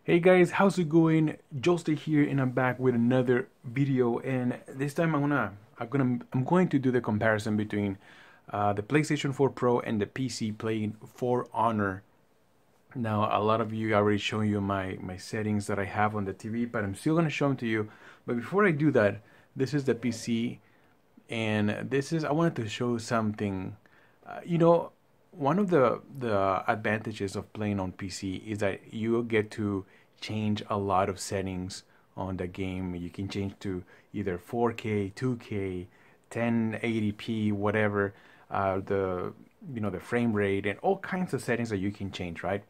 Hey guys, how's it going? Joelster here, and I'm back with another video. And this time I'm going to do the comparison between the PlayStation 4 Pro and the PC playing For Honor. Now, a lot of you already shown you my settings that I have on the TV, but I'm still gonna show them to you. But before I do that, this is the PC, and I wanted to show something. One of the advantages of playing on PC is that you get to change a lot of settings on the game. You can change to either 4K, 2K, 1080p, whatever, the frame rate and all kinds of settings that you can change, right?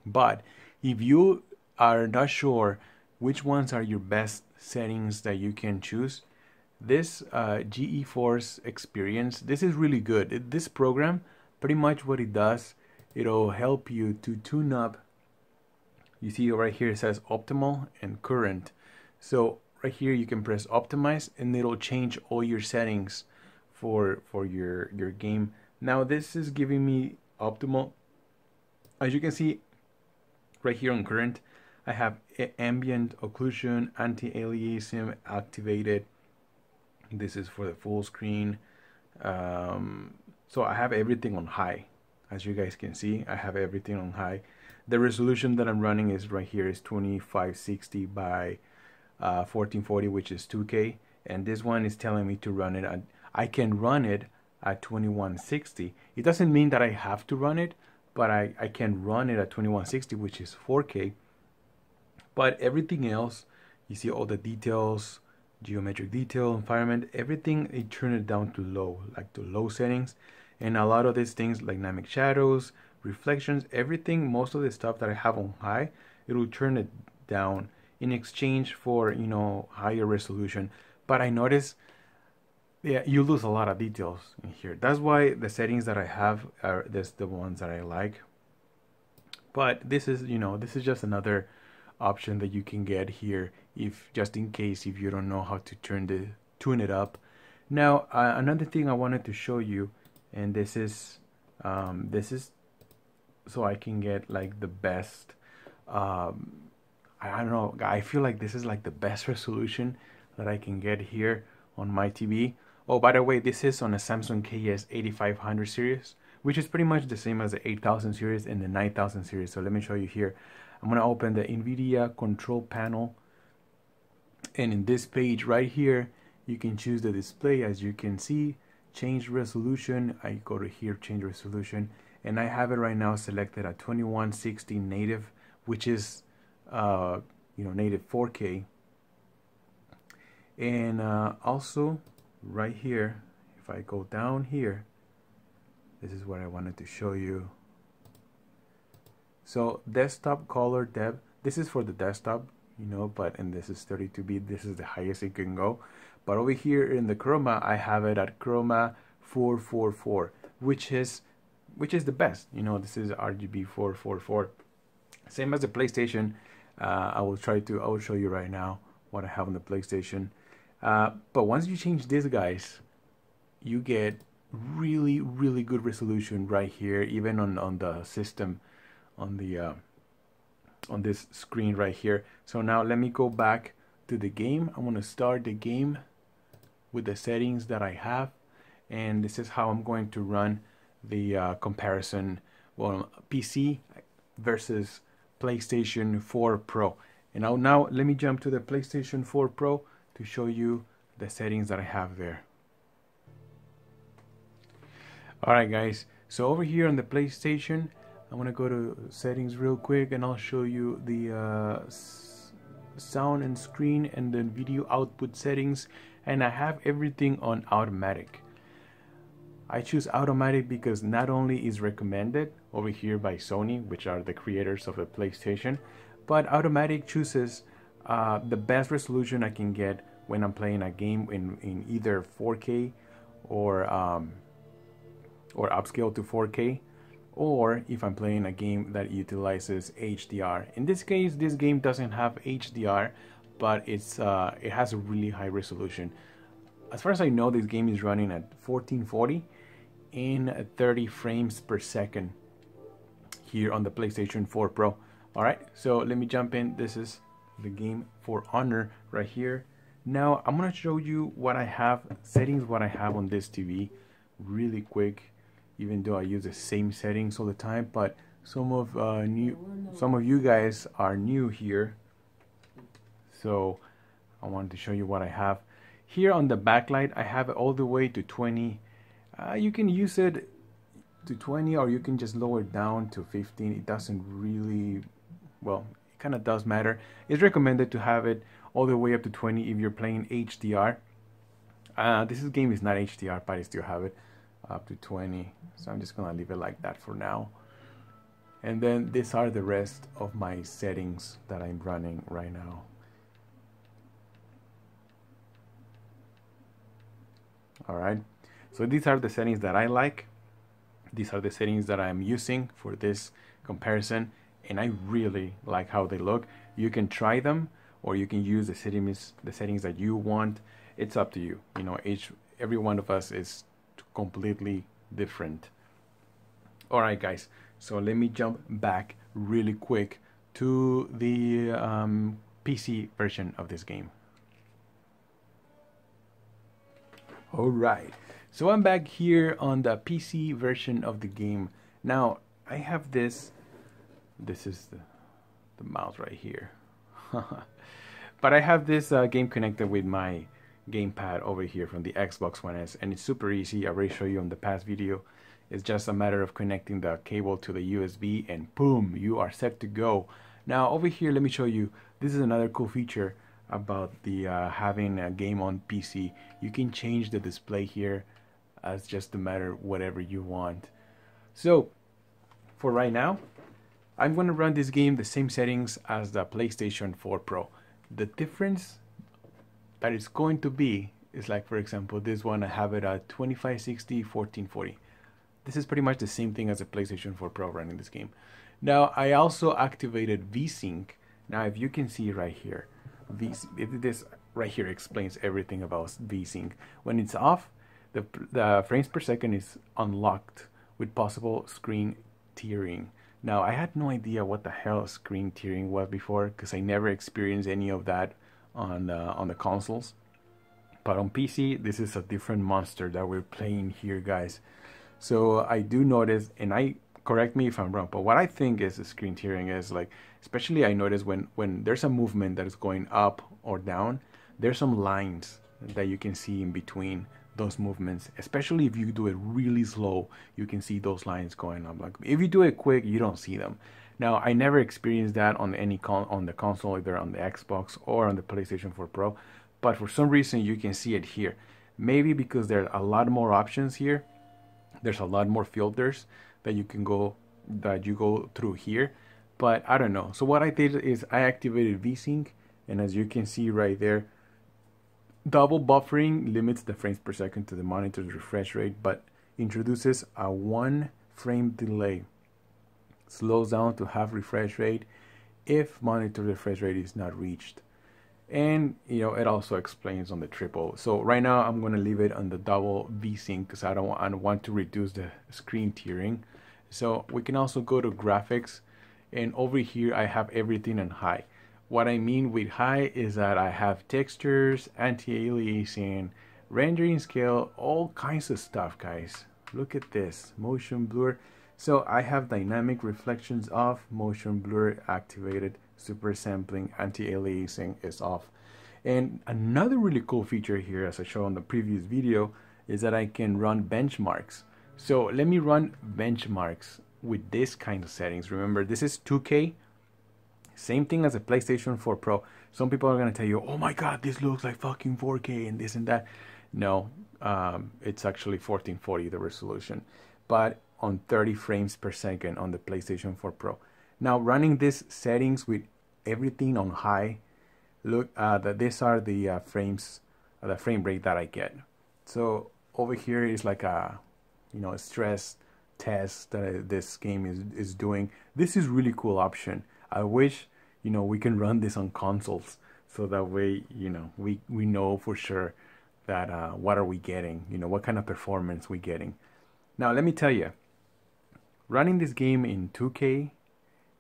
But if you are not sure which ones are your best settings that you can choose, this GeForce Experience, this is really good. This program, pretty much what it does, it'll help you to tune up. You see right here it says optimal and current. So right here you can press optimize and it'll change all your settings for your game. Now this is giving me optimal. As you can see right here on current, I have ambient occlusion, anti-aliasing activated. This is for the full screen. So I have everything on high. As you guys can see, I have everything on high. The resolution that I'm running is right here is 2560 by 1440, which is 2K. And this one is telling me to run it at, I can run it at 2160. It doesn't mean that I have to run it, but I can run it at 2160, which is 4K. But everything else, you see all the details, geometric detail, environment, everything, they turn it down to low, like to low settings. And a lot of these things like dynamic shadows, reflections, everything, most of the stuff that I have on high, it will turn it down in exchange for, higher resolution. But I notice, yeah, you lose a lot of details in here. That's why the settings that I have are the ones that I like. But this is, this is just another option that you can get here, if just in case if you don't know how to tune it up. Now another thing I wanted to show you, and this is so I can get like the best, I don't know, I feel like this is like the best resolution that I can get here on my TV. Oh, by the way, this is on a Samsung KS8500 series, which is pretty much the same as the 8000 series and the 9000 series. So let me show you here. I'm going to open the Nvidia control panel, and in this page right here you can choose the display. As you can see, change resolution. I go to here, change resolution, and I have it right now selected at 2160 native, which is native 4K. And also right here, if I go down here, this is what I wanted to show you. So desktop color depth, this is for the desktop, and this is 32-bit, this is the highest it can go. But over here in the chroma, I have it at chroma 444, which is the best. This is RGB 444. Same as the PlayStation. I will show you right now what I have on the PlayStation. But once you change this, guys, you get really, really good resolution right here, even on the system, on this screen right here. So now let me go back to the game. I'm going to start the game with the settings that I have, and this is how I'm going to run the comparison, well, PC versus PlayStation 4 Pro. And now let me jump to the PlayStation 4 Pro to show you the settings that I have there. Alright guys, so over here on the PlayStation, I'm gonna go to settings real quick, and I'll show you the sound and screen and the video output settings, and I have everything on automatic. I choose automatic because not only is recommended over here by Sony, which are the creators of the PlayStation, but automatic chooses the best resolution I can get when I'm playing a game in either 4K or upscale to 4K, or if I'm playing a game that utilizes HDR. In this case, this game doesn't have HDR, but it has a really high resolution. As far as I know, this game is running at 1440 in 30 frames per second here on the PlayStation 4 Pro. All right, so let me jump in. This is the game For Honor right here. Now I'm gonna show you what I have settings, what I have on this TV really quick, even though I use the same settings all the time. But some of you guys are new here, so I wanted to show you what I have here. On the backlight, I have it all the way to 20. You can use it to 20, or you can just lower it down to 15. It doesn't really, well, it kind of does matter. It's recommended to have it all the way up to 20 if you're playing HDR. This game is not HDR, but I still have it up to 20, so I'm just gonna leave it like that for now. And then these are the rest of my settings that I'm running right now. Alright, so these are the settings that I like. These are the settings that I'm using for this comparison, and I really like how they look. You can try them, or you can use the settings that you want. It's up to you. You know, every one of us is completely different. Alright guys, so let me jump back really quick to the PC version of this game. Alright, so I'm back here on the PC version of the game. Now I have this is the mouse right here. But I have this game connected with my gamepad over here from the Xbox One S, and it's super easy. I already showed you on the past video. It's just a matter of connecting the cable to the USB, and boom, you are set to go. Now over here, let me show you. This is another cool feature about the having a game on PC. You can change the display here as just a matter whatever you want. So for right now, I'm going to run this game the same settings as the PlayStation 4 Pro. The difference that it's going to be is, like, for example, this one, I have it at 2560 1440. This is pretty much the same thing as a PlayStation 4 Pro running this game. Now I also activated Vsync. Now if you can see right here, this right here explains everything about Vsync. When it's off, the frames per second is unlocked with possible screen tearing. Now I had no idea what the hell screen tearing was before, because I never experienced any of that on the consoles. But on PC, this is a different monster that we're playing here, guys. So I do notice, and correct me if I'm wrong, but what I think is the screen tearing is, like, especially I notice when there's a movement that is going up or down, there's some lines that you can see in between those movements. Especially if you do it really slow, you can see those lines going up. Like if you do it quick, you don't see them. Now I never experienced that on on the console, either on the Xbox or on the PlayStation 4 Pro, but for some reason you can see it here. Maybe because there are a lot more options here. There's a lot more filters that you go through here, but I don't know. So what I did is I activated Vsync, and as you can see right there, double buffering limits the frames per second to the monitor's refresh rate, but introduces a 1 frame delay. Slows down to half refresh rate if monitor refresh rate is not reached. And you know, it also explains on the triple. So right now I'm going to leave it on the double Vsync because I don't want to reduce the screen tearing. So we can also go to graphics, and over here I have everything on high. What I mean with high is that I have textures, anti-aliasing, rendering scale, all kinds of stuff, guys. Look at this, motion blur. So I have dynamic reflections off, motion blur activated, super sampling, anti-aliasing is off. And another really cool feature here, as I showed on the previous video, is that I can run benchmarks. So let me run benchmarks with this kind of settings. Remember, this is 2K, same thing as a PlayStation 4 Pro. Some people are gonna tell you, oh my god, this looks like fucking 4K and this and that. No, it's actually 1440, the resolution, but on 30 frames per second on the PlayStation 4 Pro. Now running these settings with everything on high, look, these are the frames, the frame rate that I get. So over here is like a, you know, a stress test that this game is doing. This is really cool option. I wish, you know, we can run this on consoles, so that way, you know, we know for sure that what are we getting, you know, what kind of performance we getting. Now let me tell you, running this game in 2K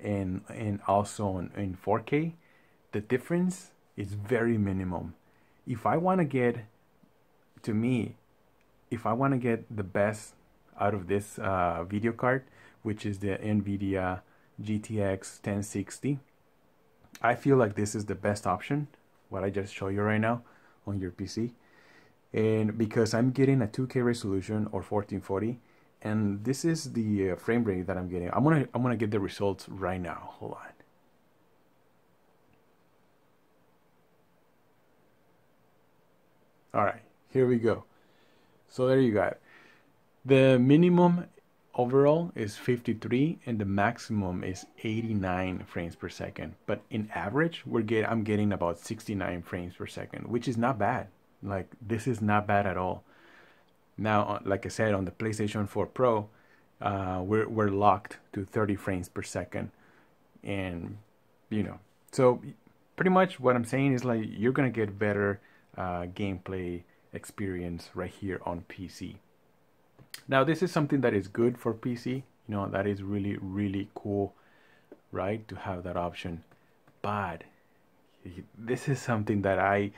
and also in 4K, the difference is very minimum. If I want to get, to me, if I want to get the best out of this video card, which is the Nvidia GTX 1060, I feel like this is the best option, what I just show you right now on your PC. And because I'm getting a 2K resolution or 1440, and this is the frame rate that I'm getting. I'm gonna get the results right now. Hold on. All right, here we go. So there you go. The minimum overall is 53 and the maximum is 89 frames per second. But in average, I'm getting about 69 frames per second, which is not bad. Like, this is not bad at all. Now, like I said, on the PlayStation 4 Pro, we're locked to 30 frames per second. And, you know, so pretty much what I'm saying is, like, you're going to get better gameplay experience right here on PC. Now, this is something that is good for PC. You know, that is really, really cool, right, to have that option. But this is something that I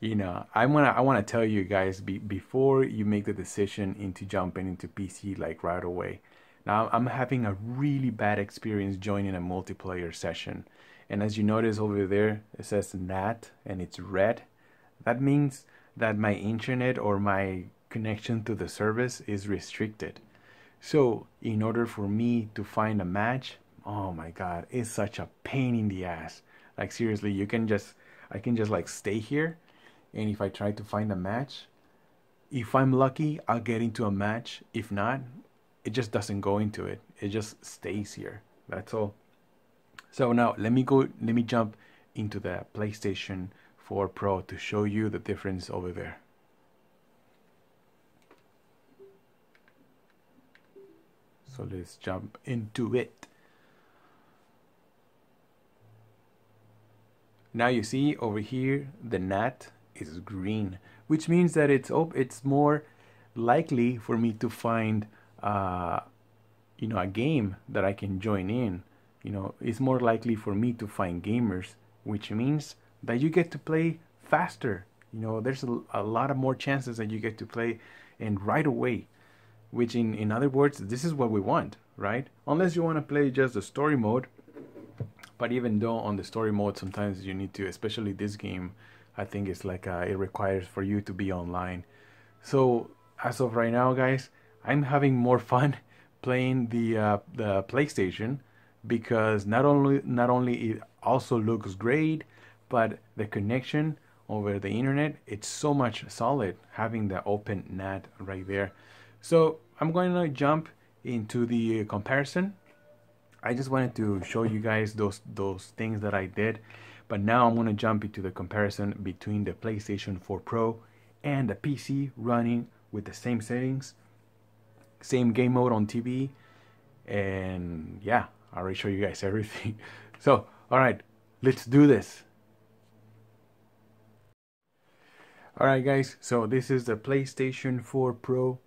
want to tell you guys before you make the decision into jumping into PC like right away. Now, I'm having a really bad experience joining a multiplayer session. And as you notice over there, it says NAT and it's red. That means that my internet or my connection to the service is restricted. So in order for me to find a match, oh my God, it's such a pain in the ass. Like, seriously, I can just like stay here. And if I try to find a match, if I'm lucky, I'll get into a match. If not, it just doesn't go into it. It just stays here. That's all. So now let me jump into the PlayStation 4 Pro to show you the difference over there. So let's jump into it. Now you see over here, the NAT is green, which means that it's more likely for me to find a game that I can join in. You know, it's more likely for me to find gamers, which means that you get to play faster. You know, there's a lot of more chances that you get to play and right away, which in other words, this is what we want, right? Unless you want to play just the story mode. But even though on the story mode, sometimes you need to, especially this game, I think it's like it requires for you to be online. So as of right now, guys, I'm having more fun playing the PlayStation, because not only it also looks great, but the connection over the internet, it's so much solid having the open NAT right there. So I'm going to jump into the comparison. I just wanted to show you guys those things that I did, but now I'm going to jump into the comparison between the PlayStation 4 Pro and the PC running with the same settings, same game mode on TV, and yeah, I'll already show you guys everything. So, all right, let's do this. All right, guys, so this is the PlayStation 4 Pro.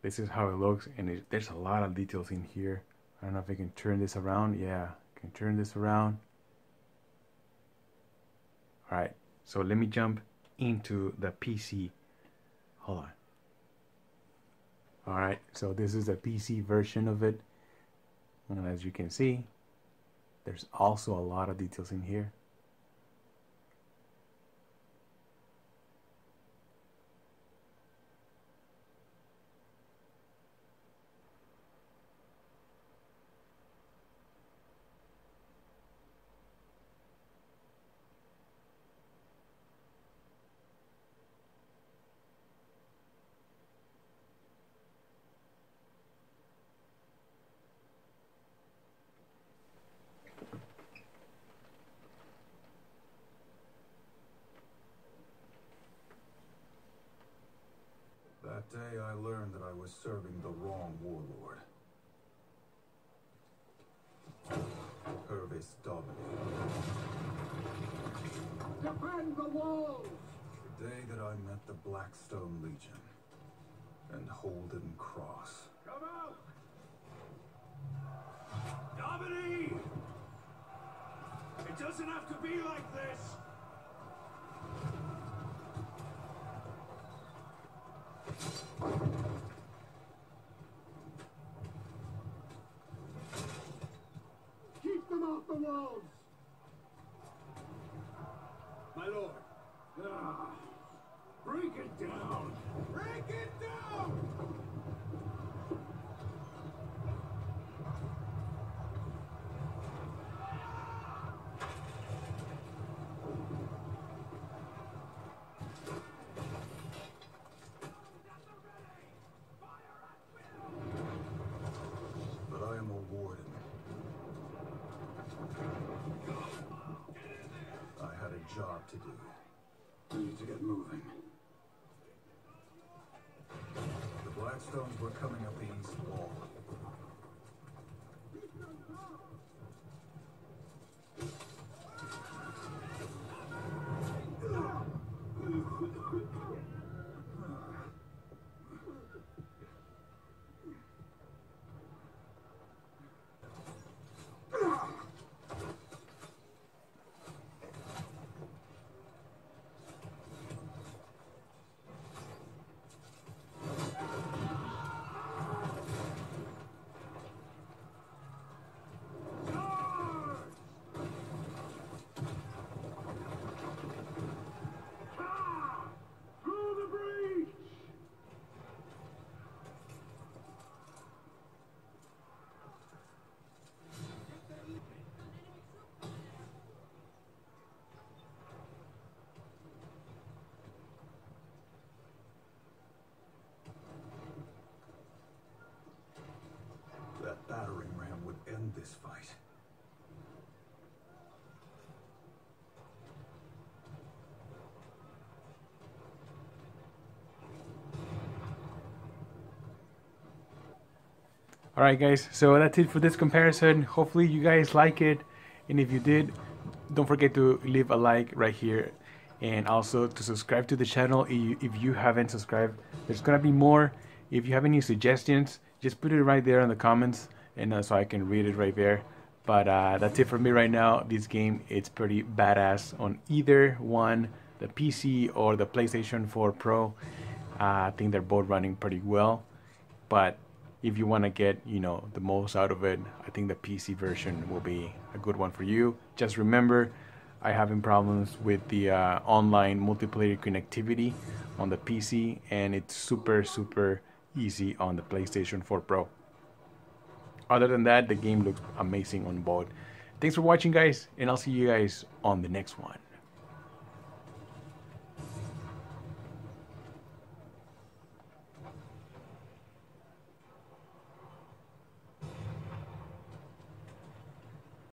This is how it looks, and there's a lot of details in here. I don't know if I can turn this around. Yeah, I can turn this around. All right, so let me jump into the PC. Hold on. All right, so this is the PC version of it. And as you can see, there's also a lot of details in here. That day I learned that I was serving the wrong warlord. Purvis Dominate. Defend the walls! The day that I met the Blackstone Legion and Holden Cross. Come out! doesn't have to be like this. Keep them off the walls. My lord. Break it down. Break it down. But I am a warden. I had a job to do. I need to get moving. The Blackstones were coming up the east wall. That battering ram would end this fight. Alright guys, so that's it for this comparison. Hopefully you guys like it, and if you did, don't forget to leave a like right here, and also to subscribe to the channel if you haven't subscribed. There's gonna be more. If you have any suggestions, just put it right there in the comments, and so I can read it right there. But that's it for me right now. This game, it's pretty badass on either one, the PC or the PlayStation 4 Pro. I think they're both running pretty well, but if you want to get, you know, the most out of it, I think the PC version will be a good one for you. Just remember, I having problems with the online multiplayer connectivity on the PC, and it's super easy on the PlayStation 4 Pro. Other than that, the game looks amazing on both. Thanks for watching guys, and I'll see you guys on the next one.